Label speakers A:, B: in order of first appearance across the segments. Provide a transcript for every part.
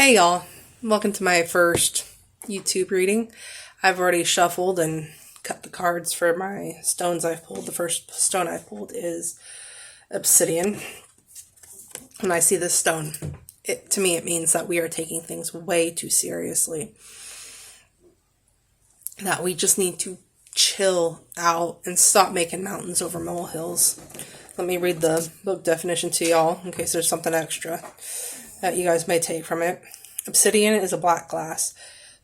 A: Hey y'all, welcome to my first YouTube reading. I've already shuffled and cut the cards for my stones I've pulled. The first stone I've pulled is obsidian. When I see this stone, to me it means that we are taking things way too seriously. That we just need to chill out and stop making mountains over molehills. Let me read the book definition to y'all in case there's something extra that you guys may take from it. Obsidian is a black glass.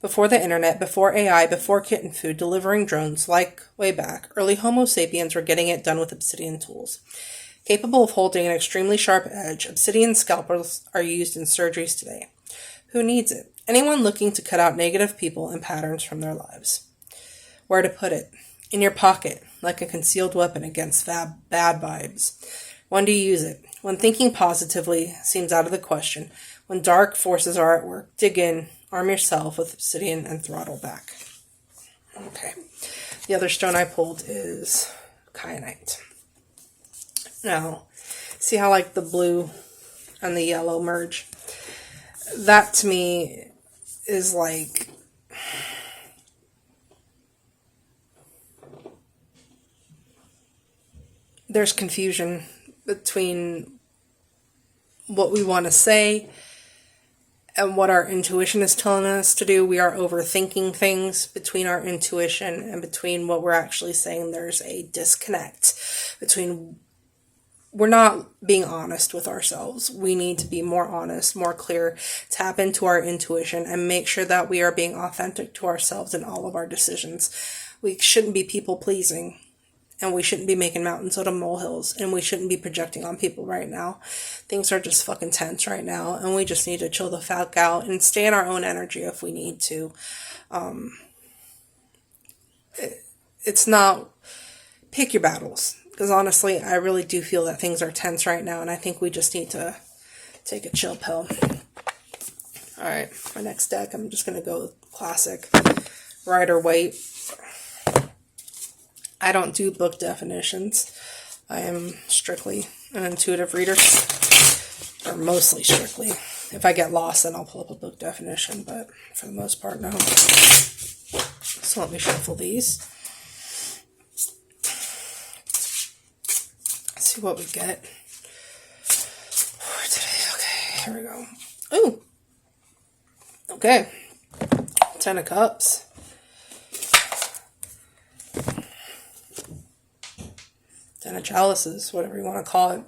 A: Before the internet, before AI, before kitten food, delivering drones, like way back, early Homo sapiens were getting it done with obsidian tools. Capable of holding an extremely sharp edge, obsidian scalpels are used in surgeries today. Who needs it? Anyone looking to cut out negative people and patterns from their lives. Where to put it? In your pocket, like a concealed weapon against bad vibes. When do you use it? When thinking positively seems out of the question. When dark forces are at work, dig in, arm yourself with obsidian, and throttle back. Okay. The other stone I pulled is kyanite. Now, see how like the blue and the yellow merge? That to me is like there's confusion between what we want to say and what our intuition is telling us to do. We are overthinking things between our intuition and between what we're actually saying. There's a disconnect between, we're not being honest with ourselves. We need to be more honest, more clear, tap into our intuition and make sure that we are being authentic to ourselves in all of our decisions. We shouldn't be people pleasing. And we shouldn't be making mountains out of molehills. And we shouldn't be projecting on people right now. Things are just fucking tense right now. And we just need to chill the fuck out and stay in our own energy if we need to. It's not... Pick your battles. Because honestly, I really do feel that things are tense right now. And I think we just need to take a chill pill. Alright, my next deck, I'm just going to go with classic Rider-Waite. I don't do book definitions. I am strictly an intuitive reader, or mostly strictly. If I get lost, then I'll pull up a book definition, but for the most part, no. So let me shuffle these. Let's see what we get for today. Okay, here we go. Ooh! Okay. 10 of Cups. Ten of Chalices, whatever you want to call it.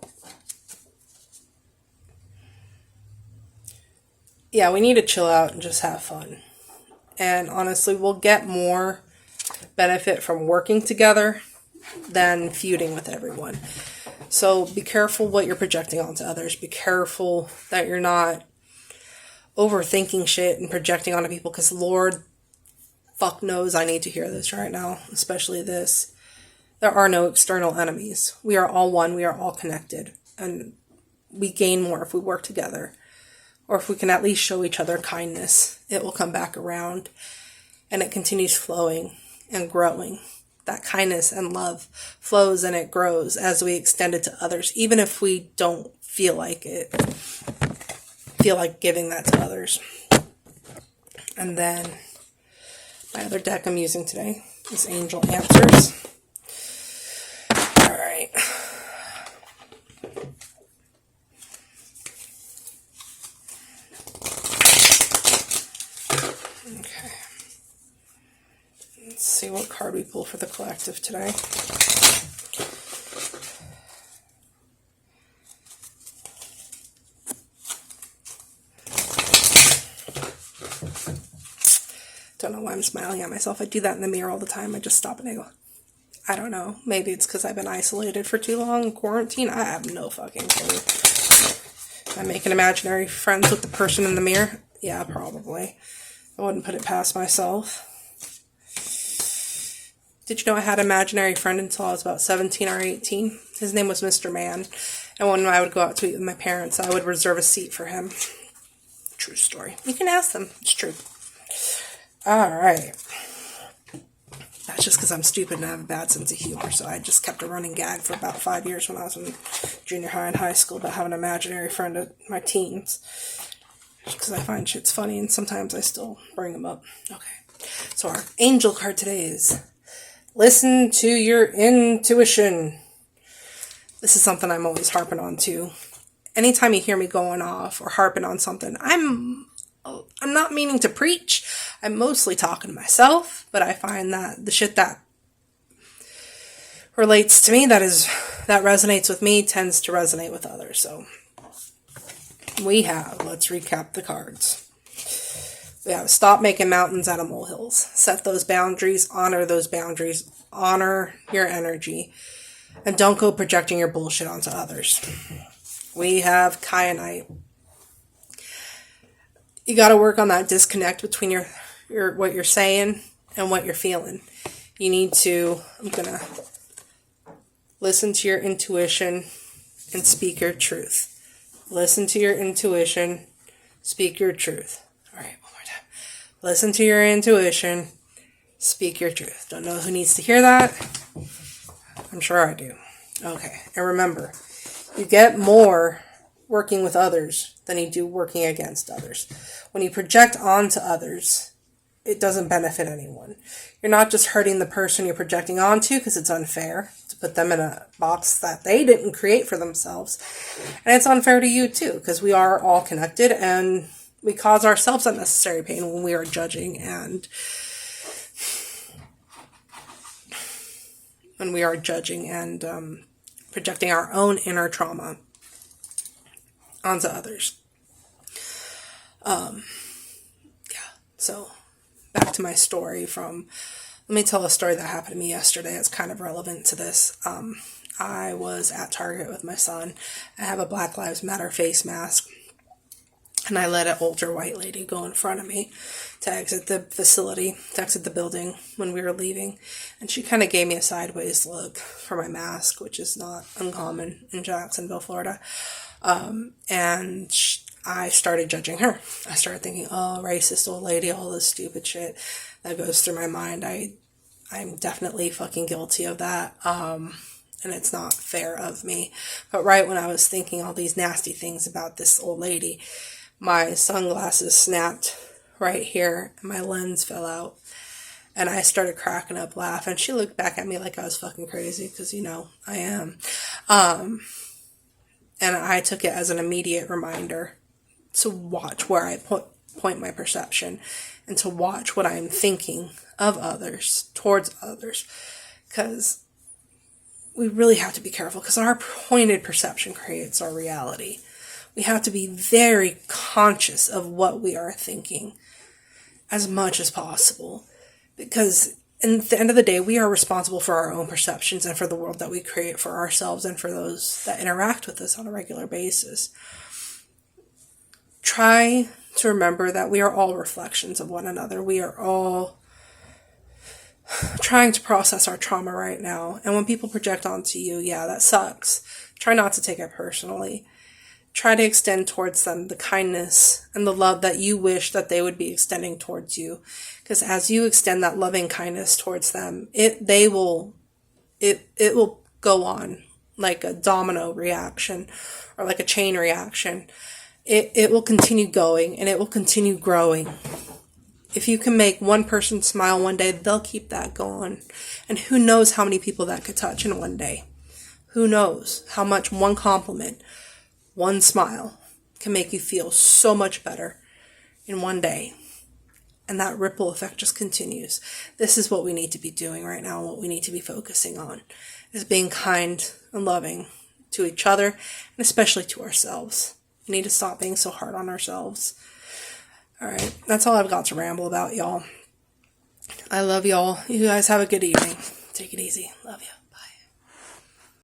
A: Yeah, we need to chill out and just have fun. And honestly, we'll get more benefit from working together than feuding with everyone. So be careful what you're projecting onto others. Be careful that you're not overthinking shit and projecting onto people, because Lord fuck knows I need to hear this right now, especially this. There are no external enemies. We are all one. We are all connected. And we gain more if we work together. Or if we can at least show each other kindness. It will come back around. And it continues flowing and growing. That kindness and love flows and it grows as we extend it to others. Even if we don't feel like it. Feel like giving that to others. And then my other deck I'm using today is Angel Answers. Alright. Okay. Let's see what card we pull for the collective today. Don't know why I'm smiling at myself. I do that in the mirror all the time. I just stop and I go, I don't know. Maybe it's because I've been isolated for too long in quarantine. I have no fucking clue. Am I making imaginary friends with the person in the mirror? Yeah, probably. I wouldn't put it past myself. Did you know I had an imaginary friend until I was about 17 or 18? His name was Mr. Man. And when I would go out to eat with my parents, I would reserve a seat for him. True story. You can ask them. It's true. Alright. That's just because I'm stupid and I have a bad sense of humor. So I just kept a running gag for about 5 years when I was in junior high and high school about having an imaginary friend at my teens. because I find shit's funny and sometimes I still bring them up. Okay. So our angel card today is listen to your intuition. This is something I'm always harping on too. Anytime you hear me going off or harping on something, I'm not meaning to preach. I'm mostly talking to myself, but I find that the shit that relates to me, that resonates with me, tends to resonate with others. So let's recap the cards. We have stop making mountains out of molehills. Set those boundaries, honor your energy, and don't go projecting your bullshit onto others. We have kyanite. You got to work on that disconnect between your what you're saying and what you're feeling. You need to, I'm going to listen to your intuition and speak your truth. Listen to your intuition, speak your truth. All right, one more time. Listen to your intuition, speak your truth. Don't know who needs to hear that. I'm sure I do. Okay, and remember, you get more working with others than you do working against others. When you project onto others, it doesn't benefit anyone. You're not just hurting the person you're projecting onto because it's unfair to put them in a box that they didn't create for themselves. And it's unfair to you too, because we are all connected and we cause ourselves unnecessary pain when we are judging and projecting our own inner trauma onto others. So back to my story let me tell a story that happened to me yesterday. It's kind of relevant to this. I was at Target with my son. I have a Black Lives Matter face mask. And I let an older white lady go in front of me to exit the facility, to exit the building when we were leaving. And she kind of gave me a sideways look for my mask, which is not uncommon in Jacksonville, Florida. I started judging her. I started thinking, oh, racist old lady, all this stupid shit that goes through my mind. I'm definitely fucking guilty of that. And it's not fair of me. But right when I was thinking all these nasty things about this old lady, my sunglasses snapped right here and my lens fell out. And I started cracking up laughing. She looked back at me like I was fucking crazy because, I am. And I took it as an immediate reminder to watch where I point my perception and to watch what I'm thinking of others, towards others. Because we really have to be careful because our pointed perception creates our reality. We have to be very conscious of what we are thinking as much as possible. Because at the end of the day, we are responsible for our own perceptions and for the world that we create for ourselves and for those that interact with us on a regular basis. Try to remember that we are all reflections of one another. We are all trying to process our trauma right now. And when people project onto you, yeah, that sucks. Try not to take it personally. Try to extend towards them the kindness and the love that you wish that they would be extending towards you. Because as you extend that loving kindness towards them, it will go on like a domino reaction or like a chain reaction. It will continue going and it will continue growing. If you can make one person smile one day, they'll keep that going. And who knows how many people that could touch in one day. Who knows how much one compliment, one smile can make you feel so much better in one day. And that ripple effect just continues. This is what we need to be doing right now. What we need to be focusing on is being kind and loving to each other and especially to ourselves. We need to stop being so hard on ourselves. All right. That's all I've got to ramble about, y'all. I love y'all. You guys have a good evening. Take it easy. Love you.